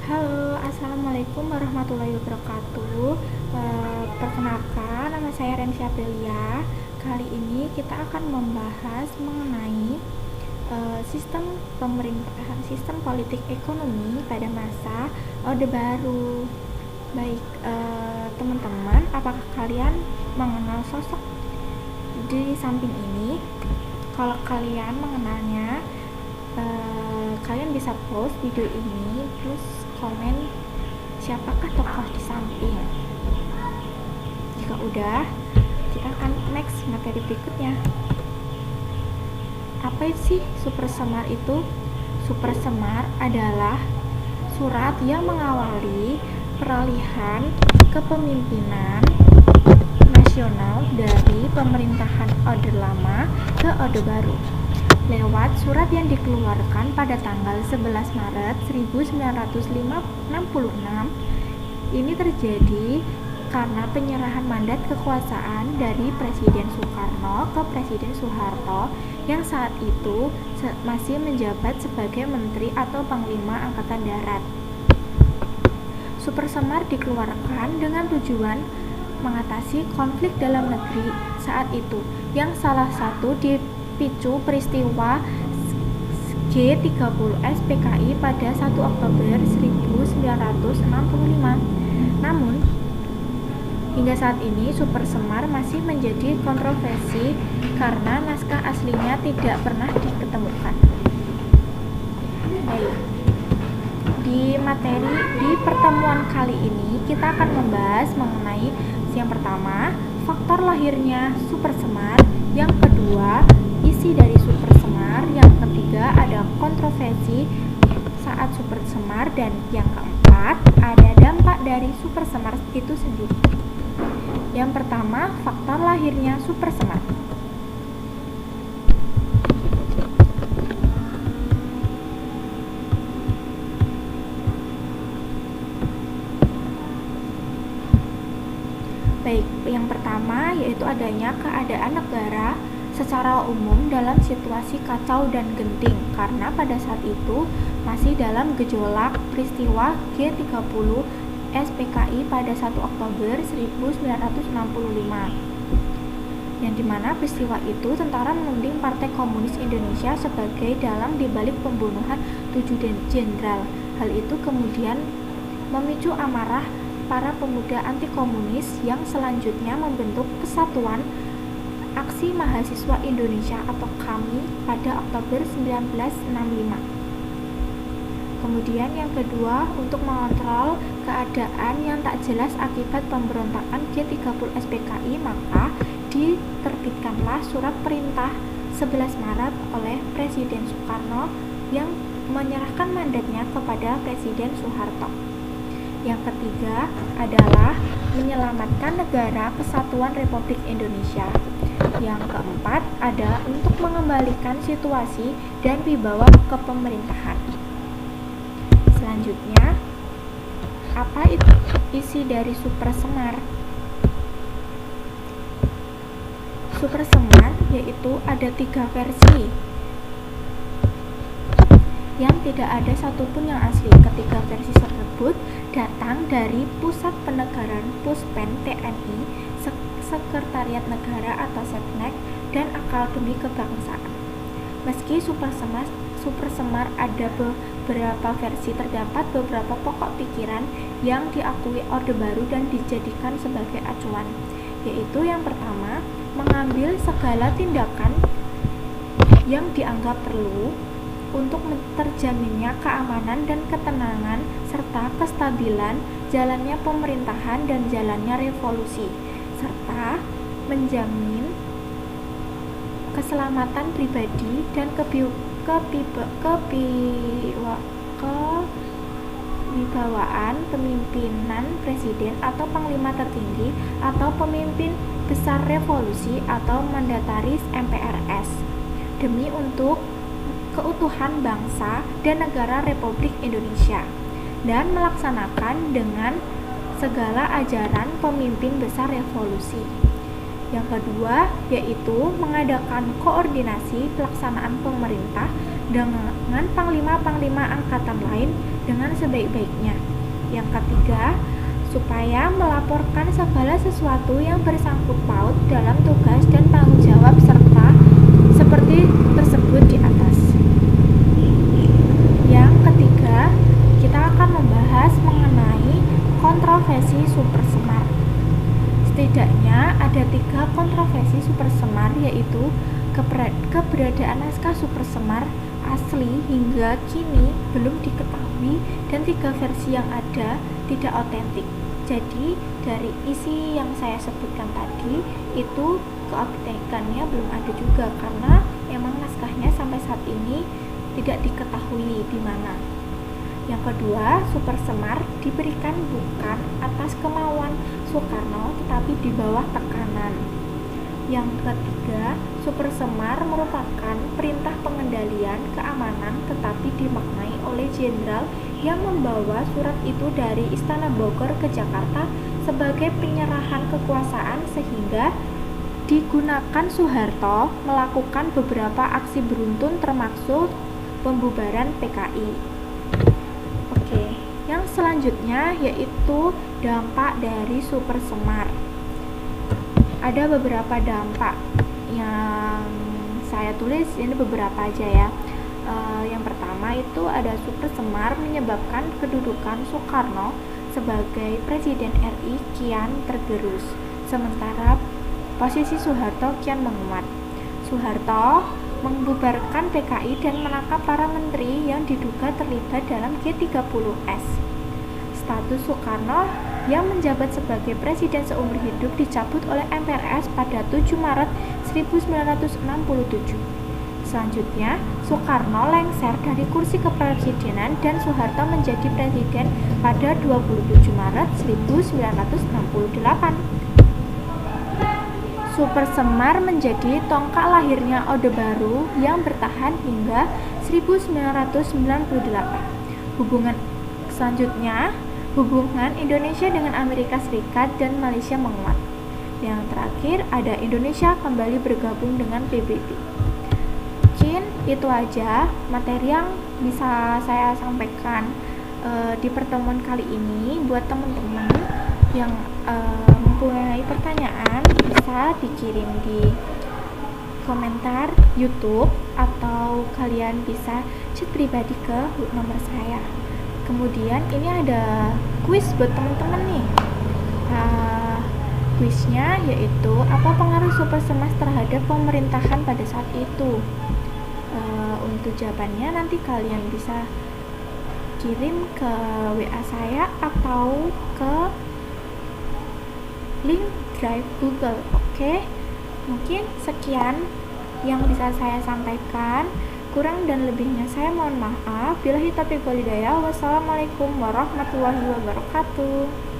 Halo, Assalamualaikum warahmatullahi wabarakatuh. Perkenalkan, nama saya Rensya Belia. Kali ini kita akan membahas mengenai sistem pemerintahan, sistem politik ekonomi pada masa Orde Baru. Baik, teman-teman, apakah kalian mengenal sosok di samping ini? Kalau kalian mengenalnya, kalian bisa post video ini terus komen siapakah tokoh di samping. Jika udah, kita akan next materi berikutnya. Apa sih Super Semar itu? Super Semar adalah surat yang mengawali peralihan kepemimpinan nasional dari pemerintahan Orde Lama ke Orde Baru lewat surat yang dikeluarkan pada tanggal 11 Maret 1956. Ini terjadi karena penyerahan mandat kekuasaan dari Presiden Soekarno ke Presiden Soeharto yang saat itu masih menjabat sebagai Menteri atau Panglima Angkatan Darat. Super Semar dikeluarkan dengan tujuan mengatasi konflik dalam negeri saat itu, yang salah satu dipicu peristiwa G30 SPKI pada 1 Oktober 1965. Namun, hingga saat ini Super Semar masih menjadi kontroversi karena naskah aslinya tidak pernah diketemukan. Baik, di pertemuan kali ini kita akan membahas mengenai yang pertama, faktor lahirnya Super Semar, yang kedua, isi dari Super Semar, yang ketiga ada kontroversi saat Super Semar, dan yang keempat ada dampak dari Super Semar itu sendiri. Yang pertama, faktor lahirnya Super Semar. Baik, yang pertama yaitu adanya keadaan negara secara umum dalam situasi kacau dan genting karena pada saat itu masih dalam gejolak peristiwa G30 SPKI pada 1 Oktober 1965, yang dimana peristiwa itu tentara menuding Partai Komunis Indonesia sebagai dalang dibalik pembunuhan 7 jenderal. Hal itu kemudian memicu amarah para pemuda anti komunis yang selanjutnya membentuk Kesatuan Aksi Mahasiswa Indonesia atau KAMI pada Oktober 1965. Kemudian yang kedua, untuk mengontrol keadaan yang tak jelas akibat pemberontakan G30 SPKI, maka diterbitkanlah surat perintah 11 Maret oleh Presiden Soekarno yang menyerahkan mandatnya kepada Presiden Soeharto. Yang ketiga adalah menyelamatkan negara Kesatuan Republik Indonesia. Yang keempat adalah untuk mengembalikan situasi dan wibawa kepemerintahan. Selanjutnya, apa itu isi dari Super Semar? Super Semar yaitu ada 3 versi, yang tidak ada satupun yang asli. Ketiga versi tersebut datang dari Pusat Penegaran Puspen TNI, Sekretariat Negara atau Setnek, dan Akademi Kebangsaan. Meski Super Semar ada beberapa versi, terdapat beberapa pokok pikiran yang diakui Orde Baru dan dijadikan sebagai acuan, yaitu yang pertama, mengambil segala tindakan yang dianggap perlu untuk terjaminnya keamanan dan ketenangan serta kestabilan jalannya pemerintahan dan jalannya revolusi, serta menjamin keselamatan pribadi dan kewibawaan pemimpinan presiden atau panglima tertinggi atau pemimpin besar revolusi atau mandataris MPRS demi untuk keutuhan bangsa dan negara Republik Indonesia, dan melaksanakan dengan segala ajaran pemimpin besar revolusi. Yang kedua yaitu mengadakan koordinasi pelaksanaan pemerintah dengan panglima-panglima angkatan lain dengan sebaik-baiknya. Yang ketiga, supaya melaporkan segala sesuatu yang bersangkut paut dalam tugas dan tanggung jawab serta seperti tersebut di atas. Yang ketiga, kita akan membahas mengenai kontroversi supersemar. Setidaknya ada 3 kontroversi supersemar, yaitu keberadaan naskah supersemar asli hingga kini belum diketahui dan 3 versi yang ada tidak otentik. Jadi dari isi yang saya sebutkan tadi itu keautentikannya belum ada juga, karena memang naskahnya sampai saat ini tidak diketahui di mana. Yang kedua, supersemar diberikan bukan atas kemauan Soekarno tetapi di bawah tekanan. Yang ketiga, supersemar merupakan perintah pengendalian keamanan tetapi dimaknai oleh jenderal yang membawa surat itu dari Istana Bogor ke Jakarta sebagai penyerahan kekuasaan, sehingga digunakan Soeharto melakukan beberapa aksi beruntun termasuk pembubaran PKI. Oke, yang selanjutnya yaitu dampak dari supersemar. Ada beberapa dampak yang saya tulis, ini beberapa aja ya. Yang pertama itu ada supersemar menyebabkan kedudukan Soekarno sebagai Presiden RI kian tergerus, sementara posisi Soeharto kian menguat. Soeharto membubarkan PKI dan menangkap para menteri yang diduga terlibat dalam G30S. Status Soekarno yang menjabat sebagai presiden seumur hidup dicabut oleh MPRS pada 7 Maret 1967. Selanjutnya, Soekarno lengser dari kursi kepresidenan dan Soeharto menjadi presiden pada 27 Maret 1968. Supersemar menjadi tongkat lahirnya Orde Baru yang bertahan hingga 1998. Hubungan Indonesia dengan Amerika Serikat dan Malaysia menguat. Yang terakhir ada Indonesia kembali bergabung dengan PBB. Mungkin itu aja materi yang bisa saya sampaikan di pertemuan kali ini. Buat teman-teman yang mempunyai pertanyaan bisa dikirim di komentar YouTube atau kalian bisa chat pribadi ke nomor saya. Kemudian ini ada kuis buat teman-teman nih. Kuisnya yaitu apa pengaruh supersemar terhadap pemerintahan pada saat itu. Untuk jawabannya nanti kalian bisa kirim ke WA saya atau ke link drive Google. Oke, mungkin sekian yang bisa saya sampaikan. Kurang dan lebihnya saya mohon maaf. Billahi taufiq wal hidayah. Wassalamualaikum warahmatullahi wabarakatuh.